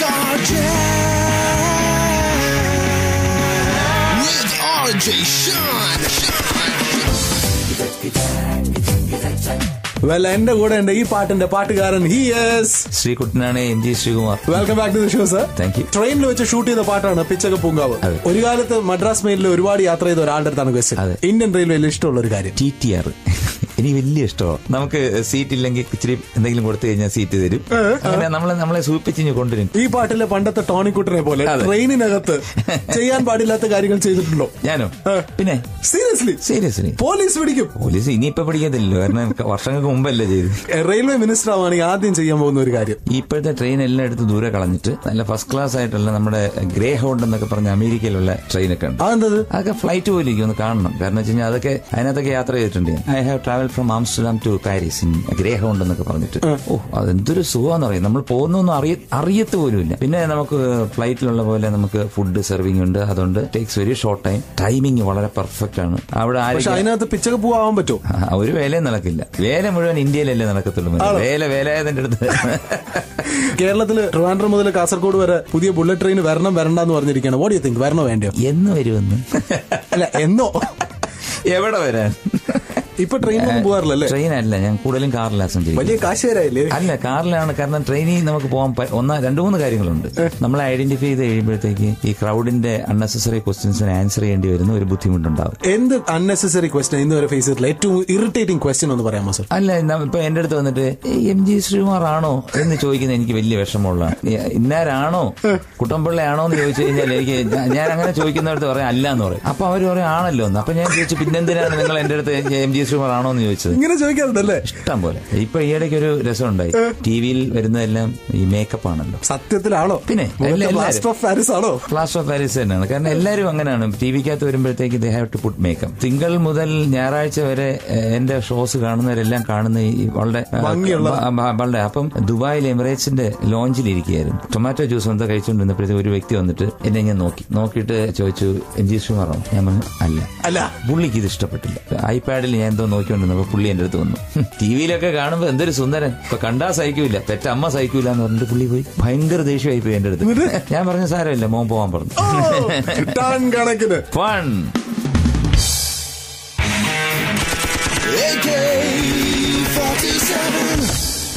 Star Jam with RJ Sean. Well, എന്റെ കൂടെ ഉണ്ട് ഈ പാട്ടിന്റെ പാട്ടുകാരൻ ശ്രീകുട്ടനാണ് M G Sreekumar. Welcome back to the show sir. Thank you. ട്രെയിനിൽ വെച്ച് ഷൂട്ട് ചെയ്ത പാട്ടാണ് പിച്ചക പൂങ്കാവ്. ഒരു കാലത്ത് മദ്രാസ് മെയിലിൽ ഒരുപാട് യാത്ര ചെയ്ത ഒരാളുടെ അടുത്താണ് ക്വസ്റ്റ്യൻ. ഇന്ത്യൻ റെയിൽവേയിൽ ഇഷ്ടമുള്ള ഒരു കാര്യം TTR. എനിക്ക് വലിയ ഇഷ്ടമാണ്. നമുക്ക് സീറ്റ് ഇല്ലെങ്കിൽ ഇച്ചിരി എന്തെങ്കിലും കൊടുത്തു കഴിഞ്ഞാൽ സീറ്റ് തരും. അങ്ങനെ നമ്മളെ സൂപ്പിച്ച് കൊണ്ടുവരും. ഈ പാട്ടിലെ പണ്ടത്തെ ടോണിക്കുട്ടനെ പോലെ ട്രെയിനിനകത്ത് ചെയ്യാൻ പാടില്ലാത്ത കാര്യങ്ങൾ ചെയ്തിട്ടുണ്ടോ? ഞാനോ? പിന്നെ സീരിയസ്ലി പോലീസ് പിടിക്കും. പോലീസ് ഇനിയിപ്പോ പിടിക്കത്തില്ലല്ലോ, കാരണം വർഷങ്ങൾക്ക് മുമ്പല്ലേ ചെയ്ത്. റെയിൽവേ മിനിസ്റ്റർ ആവുകയാണെങ്കിൽ ആദ്യം ചെയ്യാൻ പോകുന്ന ഒരു കാര്യം, ഇപ്പോഴത്തെ ട്രെയിൻ എല്ലായിടത്തും ദൂരെ കളഞ്ഞിട്ട് നല്ല ഫസ്റ്റ് ക്ലാസ് ആയിട്ടുള്ള നമ്മുടെ ഗ്രേ ഹൗണ്ട് എന്നൊക്കെ പറഞ്ഞ അമേരിക്കയിലുള്ള ട്രെയിനൊക്കെ ഉണ്ട്. അതൊക്കെ ഫ്ലൈറ്റ് പോലെ ഒന്ന് കാണണം. കാരണം വെച്ച് കഴിഞ്ഞാൽ അതിനകത്തൊക്കെ യാത്ര ചെയ്തിട്ടുണ്ട്. I have travel from Amsterdam to Paris in Greyhound എന്നൊക്കെ പറഞ്ഞിട്ട്. അതെന്തൊരു സുഖമാണെന്ന് പറയും. നമ്മൾ പോകുന്നൊന്നും അറിയത്ത് പോലുമില്ല. പിന്നെ നമുക്ക് ഫ്ലൈറ്റിലുള്ള പോലെ നമുക്ക് ഫുഡ് സെർവിംഗ് ഉണ്ട്. അതുകൊണ്ട് takes very short time. Timing വളരെ പെർഫെക്റ്റ് ആണ്. അവിടെ അതിനകത്ത് പിച്ചക പോവാൻ പറ്റുമോ? ഒരു വേലയും നടക്കില്ല. വേല മുഴുവൻ ഇന്ത്യയിലല്ലേ നടക്കത്തുള്ളൂ. വേലയതിന്റെ അടുത്ത്. കേരളത്തില് ട്രിവാൻഡ്രം മുതൽ കാസർഗോഡ് വരെ പുതിയ ബുള്ളറ്റ് ട്രെയിൻ വരണ്ടെന്ന് പറഞ്ഞിരിക്കുകയാണ്. വാട്ട് യു തിങ്ക്, വരണോ വേണ്ടയോ? എന്ന് വരുമെന്ന് അല്ല, എന്നോ എവിടെ വരാൻ? ഇപ്പൊ ട്രെയിനൊന്നും പോകാറില്ലല്ലേ? ട്രെയിനല്ല, ഞാൻ കൂടുതലും കാറിലാണ് സഞ്ചരിക്കും. വലിയ കാശുകാരായില്ലേ? അല്ല, കാറിലാണ്. കാരണം ട്രെയിനിൽ നമുക്ക് പോകാൻ 2-3 കാര്യങ്ങളുണ്ട്. നമ്മളെ ഐഡന്റിഫൈ ചെയ്ത് കഴിയുമ്പോഴത്തേക്ക് ഈ ക്രൗഡിന്റെ അൺനെസസറി ക്വസ്റ്റ്യൻസിന് ആൻസർ ചെയ്യേണ്ടി വരുന്ന ഒരു ബുദ്ധിമുട്ടുണ്ടാവും. എന്ത് അൺനെസസറി ക്വസ്റ്റ്യൻ ഇന്ന് വരെ ഫേസ് ചെയ്തിട്ടില്ല? ഏറ്റവും ഇറിറ്റേറ്റിംഗ് ക്വസ്റ്റ്യൻ ഒന്ന് പറയാമോ സർ? അല്ല, ഇപ്പൊ എന്റെ അടുത്ത് വന്നിട്ട് എം ജി ശ്രീകുമാർ ആണോ എന്ന് ചോദിക്കുന്നത് എനിക്ക് വലിയ വിഷമമുള്ളതാണ്. ഇന്നാരാണോ കുട്ടമ്പിള്ളയാണോ എന്ന് ചോദിച്ചു കഴിഞ്ഞാൽ ഞാൻ അങ്ങനെ ചോദിക്കുന്നവർക്ക് പറയാം അല്ല എന്ന് പറയും. അപ്പൊ അവർ പറയും ആണല്ലോ എന്ന്. അപ്പൊ ഞാൻ ചോദിച്ചു പിന്നെന്തിനാണ് നിങ്ങൾ എന്റെ അടുത്ത് എം ജി ശ്രീകുമാർ ആണോ എന്ന് ചോദിച്ചത്? ഇങ്ങനെ ചോദിക്കാറുണ്ടല്ലേ? ഇഷ്ടം പോലെ. ഇപ്പൊ ഈയിടയ്ക്ക് ഒരു രസമുണ്ടായി. ടിവിയിൽ വരുന്നതെല്ലാം ഈ മേക്കപ്പ് ആണല്ലോ. സത്യത്തിലാണോ? പിന്നെ പ്ലാസ്റ്റർ ഓഫ് പാരീസ് ആണോ? പ്ലാസ്റ്റർ ഓഫ് പാരീസ് തന്നെയാണ്. കാരണം എല്ലാവരും അങ്ങനെയാണ്. ടിവിക്കകത്ത് വരുമ്പോഴത്തേക്ക് they have to put makeup. തിങ്കൾ മുതൽ ഞായറാഴ്ച വരെ എന്റെ ഷോസ് കാണുന്നവരെല്ലാം കാണുന്ന ഈ വളരെ അപ്പം ദുബായിൽ എമിറേറ്റ്സിന്റെ ലോഞ്ചിലിരിക്കുകയായിരുന്നു. ടൊമാറ്റോ ജ്യൂസ് എന്താ കഴിച്ചുകൊണ്ടിരുന്നപ്പോഴത്തേക്ക് ഒരു വ്യക്തി വന്നിട്ട് എന്നെ ഞാൻ നോക്കിയിട്ട് ചോദിച്ചു എം ജി ശ്രീകുമാറാണോ? ഞാൻ പറഞ്ഞു അല്ല. പുള്ളിക്ക് ഇത് ഇഷ്ടപ്പെട്ടില്ല. ഐപാഡിൽ ഞാൻ എന്തോ നോക്കിക്കൊണ്ടിരുന്നപ്പോ പുള്ളി എന്റെ അടുത്ത് വന്നു. ടിവിയിലൊക്കെ കാണുമ്പോ എന്തൊരു സുന്ദരൻ, ഇപ്പൊ കണ്ടാ സഹിക്കൂല, പെറ്റമ്മ സഹിക്കൂല എന്ന് പറഞ്ഞിട്ട് പുള്ളി പോയി ഭയങ്കര ദേഷ്യമായി പോയി എന്റെ അടുത്ത്. ഞാൻ പറഞ്ഞു സാരമില്ല, മോൻ പോവാൻ പറഞ്ഞു. ഫൺ.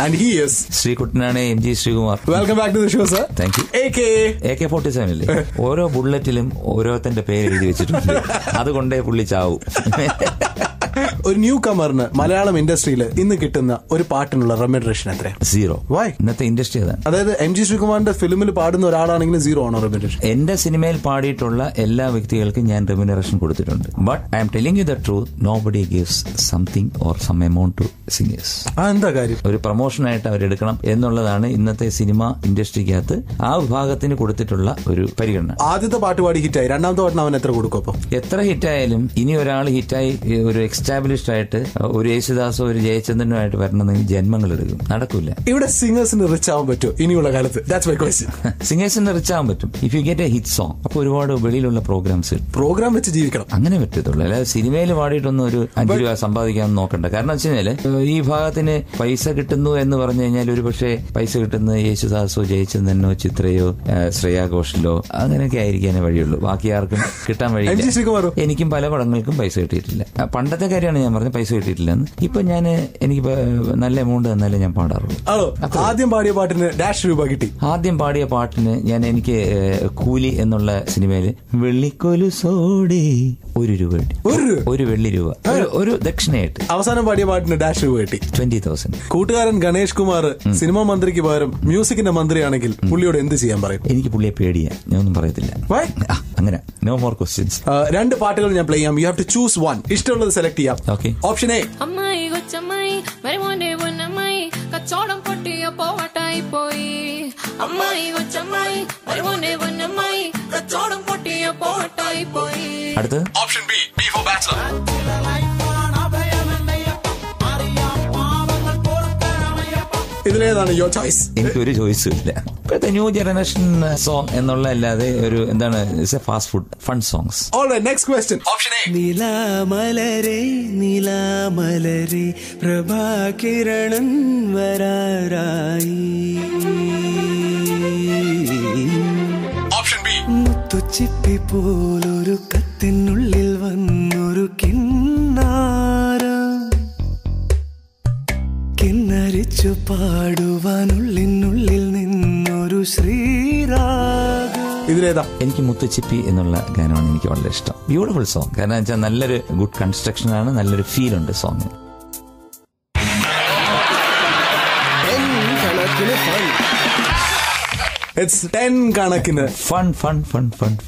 And he is ശ്രീകുട്ടനാണ് M G Sreekumar. Welcome back to the show sir. Thank you. AK-47 ഇല്ലേ, ഓരോ ബുള്ളറ്റിലും ഓരോരുത്തന്റെ പേര് എഴുതി വെച്ചിട്ടുണ്ട്. അതുകൊണ്ടേ പുള്ളി ചാവും. ഒരു ന്യൂ കമറിന് മലയാളം ഇൻഡസ്ട്രിയിൽ ഇന്ന് കിട്ടുന്ന ഒരു പാട്ടിനുള്ള റെമ്യൂണറേഷൻ എത്രയാണ്? 0. Why? ഇന്നത്തെ ഇൻഡസ്ട്രി അതാണ്. അതായത് എം ജി ശ്രീകുമാറിന്റെ ഫിലിമിൽ പാടുന്ന ഒരാളാണെങ്കിലും 0 ആണോ റെമ്യൂണറേഷൻ? എന്റെ സിനിമയിൽ പാടിയിട്ടുള്ള എല്ലാ വ്യക്തികൾക്കും ഞാൻ റെമ്യൂണറേഷൻ കൊടുത്തിട്ടുണ്ട്. But I'm telling you the truth, nobody gives something or some amount to singers. എന്താ കാര്യം? ഒരു പ്രൊമോഷനായിട്ട് അവരെടുക്കണം എന്നുള്ളതാണ് ഇന്നത്തെ സിനിമ ഇൻഡസ്ട്രിക്കകത്ത് ആ വിഭാഗത്തിന് കൊടുത്തിട്ടുള്ള ഒരു പരിഗണന. ആദ്യത്തെ പാട്ട് പാടി ഹിറ്റായി, രണ്ടാമത്തെ പാട്ടിന് അവൻ എത്ര കൊടുക്കും? അപ്പൊ എത്ര ഹിറ്റായാലും ഇനി ഒരാൾ ഹിറ്റായി ഒരു എസ്റ്റാബ്ലിഷ്ഡ് ആയിട്ട് ഒരു യേശുദാസോ ഒരു ജയചന്ദ്രനോ ആയിട്ട് വരണമെങ്കിൽ ജന്മങ്ങൾ എടുക്കും. നടക്കൂല. ഇവിടെ സിംഗേഴ്സിന് റിച്ച് ആവാൻ പറ്റുമോ ഇനിയുള്ള കാലത്ത്? That's my question. സിംഗേഴ്സിന് റിച്ച് ആവാൻ പറ്റും if you get a hit song. അപ്പൊ ഒരുപാട് വെളിയിലുള്ള പ്രോഗ്രാം വെച്ച് ജീവിക്കണം. അങ്ങനെ പറ്റത്തുള്ളൂ. അല്ലാതെ സിനിമയിൽ പാടിയിട്ടൊന്നും ഒരു 5 രൂപ സമ്പാദിക്കാൻ നോക്കണ്ട. കാരണം വെച്ച് കഴിഞ്ഞാല് ഈ ഭാഗത്തിന് പൈസ കിട്ടുന്നു എന്ന് പറഞ്ഞു കഴിഞ്ഞാൽ ഒരു പക്ഷേ പൈസ കിട്ടുന്നത് യേശുദാസോ ജയചന്ദ്രനോ ചിത്രയോ ശ്രേയാ ഘോഷിലോ അങ്ങനെയൊക്കെ ആയിരിക്കാനേ വഴിയുള്ളൂ. ബാക്കി ആർക്കും കിട്ടാൻ വഴിയില്ല. എനിക്കും പല പടങ്ങൾക്കും പൈസ കിട്ടിയിട്ടില്ല. പണ്ടത്തെ കാര്യമാണ് ഞാൻ പറഞ്ഞത്, പൈസ കിട്ടിയിട്ടില്ലെന്ന്. ഇപ്പൊ എനിക്ക് നല്ല എമൗണ്ട് തന്നാലേ ഞാൻ പാടാറുള്ളൂ. ആദ്യം പാടിയ പാട്ടിന് $രൂപ കിട്ടി. ആദ്യം പാടിയ പാട്ടിന് എനിക്ക് കൂലി എന്നുള്ള സിനിമയില് വെള്ളിക്കൊലുസോടെ $1 കിട്ടി. ഒരു വെള്ളി രൂപ ഒരു ദക്ഷിണയായിട്ട്. അവസാനം പാടിയ പാട്ടിന് $രൂപ കിട്ടി. 20,000. കൂട്ടുകാരൻ ഗണേഷ് കുമാർ സിനിമാ മന്ത്രിക്ക് പകരം മ്യൂസിക്കിന്റെ മന്ത്രിയാണെങ്കിൽ പുള്ളിയോട് എന്ത് ചെയ്യാൻ പറയും? എനിക്ക് പുള്ളിയെ പേടിയാ, ഞാൻ ഒന്നും പറയത്തില്ല. അങ്ങനെ നോ മോർ ക്വസ്റ്റ്യൻസ്. 2 പാട്ടുകൾ ഞാൻ പ്ലേ ചെയ്യാം. You have to choose one. ഇഷ്ടമുള്ളത് സെലക്ട് ചെയ്യാം. ഓക്കെ. Option A. അമ്മായി കൊച്ചമ്മായി മരുമോന്റെ പൊന്നമ്മായി കച്ചോടം പൊട്ടിയ പോവട്ടായി പോയി. അമ്മായി കൊച്ചമ്മായി മരുമോന്റെ പൊന്നമ്മായി കച്ചോടം പൊട്ടിയ പോവട്ടായി പോയി. അടുത്ത് option B. B for bachelor. ഇതിലേതാണ് യുവർ ചോയ്സ്? എനിക്കൊരു ചോയ്സും ഇല്ല. ഇപ്പോഴത്തെ ന്യൂ ജനറേഷൻ സോങ് എന്നുള്ള അല്ലാതെ ഒരു എന്താണ് fast food fun songs. Alright, next question. Option A. നിലാമലരേ നിലാമലരേ പ്രഭാകിരണൻ വരാറായി പോലൊരു കത്തിനുള്ളിൽ വന്നൊരു കിന്നരിച്ചു പാടുവാനുള്ളിനുള്ളിൽ നിന്നൊരു ശ്രീരാഗം. ഇതിലേതാ? എനിക്ക് മുത്തുച്ചിപ്പി എന്നുള്ള ഗാനമാണ് എനിക്ക് വളരെ ഇഷ്ടം. Beautiful song. കാരണം വെച്ചാൽ നല്ലൊരു ഗുഡ് കൺസ്ട്രക്ഷൻ ആണ്, നല്ലൊരു ഫീൽ ഉണ്ട് സോങ്. It's 10 കണക്കിന് ഫൺ.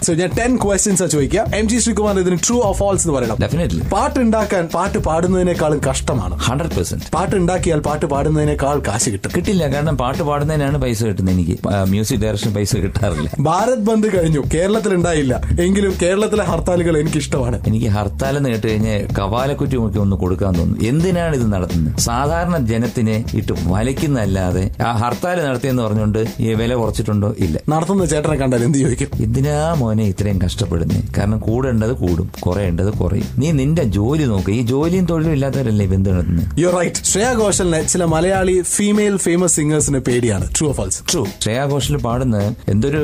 സോ ഞാൻ 10 questions ചോദിക്കാം. MG ശ്രീകുമാർ ഇതിന് ട്രൂ ഓർ ഫാൾസ് എന്ന് പറയണം. ഡെഫിനറ്റ്ലി. പാട്ട് ഉണ്ടാക്കാൻ പാട്ട് പാടുന്നതിനേക്കാളും കഷ്ടമാണ്. 100%. പാട്ട് ഉണ്ടാക്കിയാൽ പാട്ട് പാടുന്നതിനേക്കാൾ കാശ് കിട്ടില്ല. കാരണം പാട്ട് പാടുന്നതിനാണ് പൈസ കിട്ടുന്നത്. എനിക്ക് മ്യൂസിക് ഡയറക്ഷൻ പൈസ കിട്ടാറില്ല. ഭാരത് ബന്ദ് കഴിഞ്ഞു, കേരളത്തിൽ ഉണ്ടായില്ല, എങ്കിലും കേരളത്തിലെ ഹർത്താലുകൾ എനിക്ക് ഇഷ്ടമാണ്. എനിക്ക് ഹർത്താൽ എന്ന് കേട്ട് കഴിഞ്ഞാൽ കവാലക്കുറ്റി നോക്കി ഒന്ന് കൊടുക്കാൻ തോന്നുന്നു. എന്തിനാണ് ഇത് നടത്തുന്നത്? സാധാരണ ജനത്തിനെ ഇട്ട് വലയ്ക്കുന്നല്ലാതെ ആ ഹർത്താൽ നടത്തിയെന്ന് പറഞ്ഞുകൊണ്ട് ഈ വില കുറച്ചിട്ടുണ്ട് ഇല്ല. നടത്തുന്ന ചേട്ടനെ കണ്ടാൽ എന്ത് ചോദിക്കും? എന്തിനാ മോനെ ഇത്രയും കഷ്ടപ്പെടുന്നേ? കാരണം കൂടേണ്ടത് കൂടും, കുറയേണ്ടത് കുറയും. നീ നിന്റെ ജോലി നോക്ക്. ഈ ജോലിയും തൊഴിലും ഇല്ലാത്തവരല്ലേ ബന്ധു നടത്തുന്നത്. U right. ശ്രേയ ഘോഷലിനെ ചില മലയാളി ഫീമെയിൽ ഫേമസ് സിംഗേഴ്സിന് പേടിയാണ്. True or false? True. Shreya Ghoshal പാടുന്നത് എന്തൊരു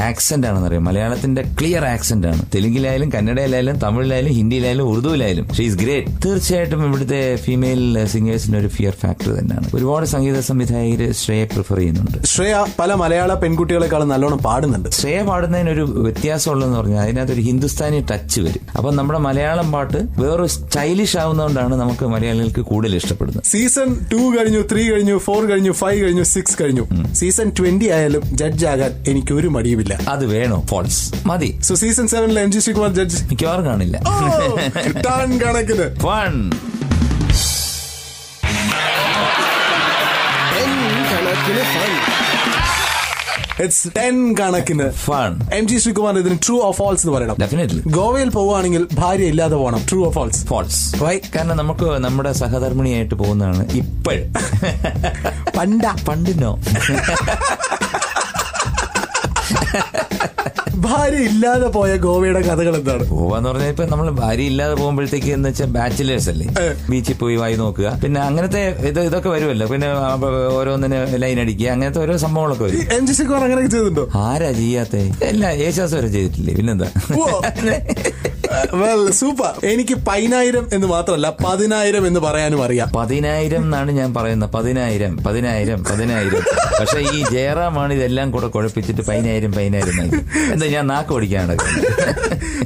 ആക്സെന്റ് ആണെന്നറിയാം. മലയാളത്തിന്റെ ക്ലിയർ ആക്സെന്റ് ആണ്. തെലുങ്കിലായാലും കന്നഡയിലായാലും തമിഴിലായാലും ഹിന്ദിയിലായാലും ഉറുദുവിലായാലും ഷീ ഈസ് ഗ്രേറ്റ്. തീർച്ചയായിട്ടും ഇവിടുത്തെ ഫീമെയിൽ സിംഗേഴ്സിന് ഒരു ഫിയർ ഫാക്ടർ തന്നെയാണ്. ഒരുപാട് സംഗീത സംവിധായകര് ശ്രേയെ പ്രിഫർ ചെയ്യുന്നുണ്ട്. ശ്രേയ പല മലയാള പെൺകുട്ടികളെക്കാളും നല്ലോണം പാടുന്നുണ്ട്. ശ്രേയ പാടുന്നതിനൊരു വ്യത്യാസമുള്ളതെന്ന് പറഞ്ഞാൽ അതിനകത്തൊരു ഹിന്ദുസ്ഥാനി ടച്ച് വരും. അപ്പൊ നമ്മുടെ മലയാളം പാട്ട് വേറൊരു സ്റ്റൈലിഷ് ആവുന്നതുകൊണ്ടാണ് നമുക്ക് മലയാളികൾക്ക് കൂടുതൽ ഇഷ്ടപ്പെടുന്നത്. സീസൺ 2 കഴിഞ്ഞു, 3 കഴിഞ്ഞു, 4 കഴിഞ്ഞു, 5 കഴിഞ്ഞു, 6 കഴിഞ്ഞു. സീസൺ 20 ആയാലും ജഡ്ജ് ആകാൻ എനിക്ക് ഒരു മടിയുമില്ല. അത് വേണോ? ഫാൾസ് മതി. So season 7 MG Sreekumar judge മിക്കവാറും കാണില്ല. കണക്കിന് ഫൺ. It's 10 കണക്കിന് ഫൺ. MG ശ്രീകുമാർ ഇതിന് ട്രൂ ഓർ ഫാൾസ് എന്ന് പറയണം. ഡെഫിനറ്റ്ലി. ഗോവയിൽ പോവുകയാണെങ്കിൽ ഭാര്യ ഇല്ലാതെ പോകണം. True or false? ഫാൾസ്. കാരണം നമുക്ക് നമ്മുടെ സഹധർമ്മിണിയായിട്ട് പോകുന്നതാണ് ഇപ്പോൾ. പണ്ടിനോ ഭാര്യ ഇല്ലാതെ പോയ ഗോവയുടെ കഥകൾ എന്താണ്? ഗോവ എന്ന് പറഞ്ഞാൽ ഇപ്പൊ നമ്മൾ ഭാര്യ ഇല്ലാതെ പോകുമ്പോഴത്തേക്ക് എന്ന് വെച്ചാൽ ബാച്ചിലേഴ്സ് അല്ലേ, ബീച്ചിൽ പോയി വായി നോക്കുക, പിന്നെ അങ്ങനത്തെ ഇതൊക്കെ വരുമല്ലോ, പിന്നെ ഓരോന്നിന് ലൈൻ അടിക്കുക, അങ്ങനത്തെ ഓരോ സംഭവങ്ങളൊക്കെ വരും. MG ശ്രീകുമാർ അങ്ങനെയൊക്കെ ചെയ്തിട്ടുണ്ടോ? ആരാ ചെയ്യാത്ത? എല്ലാ യേശുദാസ് വരെ ചെയ്തിട്ടില്ലേ, പിന്നെന്താ? സൂപ്പർ. എനിക്ക് 10,000 എന്ന് മാത്രമല്ല 10,000 എന്ന് പറയാനും അറിയാം. 10,000 എന്നാണ് ഞാൻ പറയുന്നത്. 10,000. പക്ഷെ ഈ ജയറാമാണ് ഇതെല്ലാം കൂടെ കുഴപ്പിച്ചിട്ട് 10,000 എന്താ ഞാൻ നാക്ക് ഓടിക്കാണ്.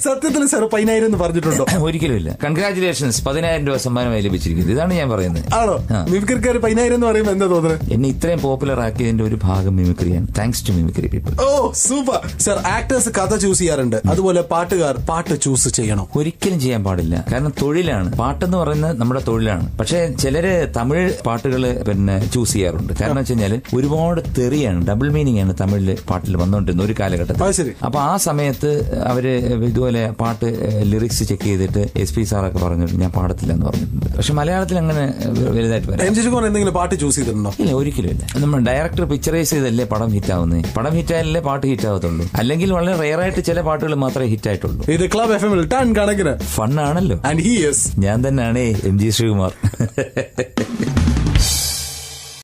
സത്യത്തിൽ സാർ 10,000 എന്ന് പറഞ്ഞിട്ടുണ്ടോ? ഒരിക്കലും ഇല്ല. കൺഗ്രാറ്റുലേഷൻസ്, 10,000 രൂപ സമ്മാനമായി ലഭിച്ചിരിക്കുന്നത്. ഇതാണ് ഞാൻ പറയുന്നത്. ആണോ? മിമിക്രിക്കാർ 10,000 എന്ന് പറയുമ്പോൾ എന്താ തോന്നുന്നത്? എന്നെ ഇത്രയും പോപ്പുലർ ആക്കിയതിന്റെ ഒരു ഭാഗം മിമിക്രിയാണ്. Thanks to mimicry people. Oh super. Sir actors കഥ ചൂസ് ചെയ്യാറുണ്ട്, അതുപോലെ പാട്ടുകാർ പാട്ട് ചൂസ് ചെയ്യണോ? ഒരിക്കലും ചെയ്യാൻ പാടില്ല. കാരണം തൊഴിലാണ്. പാട്ടെന്ന് പറയുന്നത് നമ്മുടെ തൊഴിലാണ്. പക്ഷെ ചിലര് തമിഴ് പാട്ടുകൾ പിന്നെ ചൂസ് ചെയ്യാറുണ്ട്. കാരണം വെച്ച് കഴിഞ്ഞാൽ ഒരുപാട് തെറിയാണ്, ഡബിൾ മീനിങ് ആണ് തമിഴില് പാട്ടിൽ വന്നുകൊണ്ടിരുന്നത് ഒരു കാലഘട്ടത്തിൽ. അപ്പൊ ആ സമയത്ത് അവര് ഇതുപോലെ പാട്ട് ലിറിക്സ് ചെക്ക് ചെയ്തിട്ട് SP സാറൊക്കെ പറഞ്ഞിട്ട് ഞാൻ പാടത്തില്ല എന്ന് പറഞ്ഞിട്ടുണ്ട്. പക്ഷെ മലയാളത്തിൽ അങ്ങനെ വലുതായിട്ട് വരാം. എന്തെങ്കിലും പാട്ട് ചൂസ് ചെയ്തിട്ടുണ്ടോ? ഇല്ല, ഒരിക്കലും ഇല്ല. നമ്മൾ ഡയറക്ടർ പിക്ചറൈസ് ചെയ്തല്ലേ പടം ഹിറ്റ് ആവുന്നത്. പടം ഹിറ്റ് ആയാലല്ലേ പാട്ട് ഹിറ്റ് ആവത്തുള്ളൂ. അല്ലെങ്കിൽ വളരെ റെയറായിട്ട് ചില പാട്ടുകൾ മാത്രമേ ഹിറ്റ് ആയിട്ടുള്ളൂ. ഇത് ക്ലബ് FM കണക്കിന് ഫണ്ണാണല്ലോ. ഞാൻ തന്നെയാണ് MG ശ്രീകുമാർ.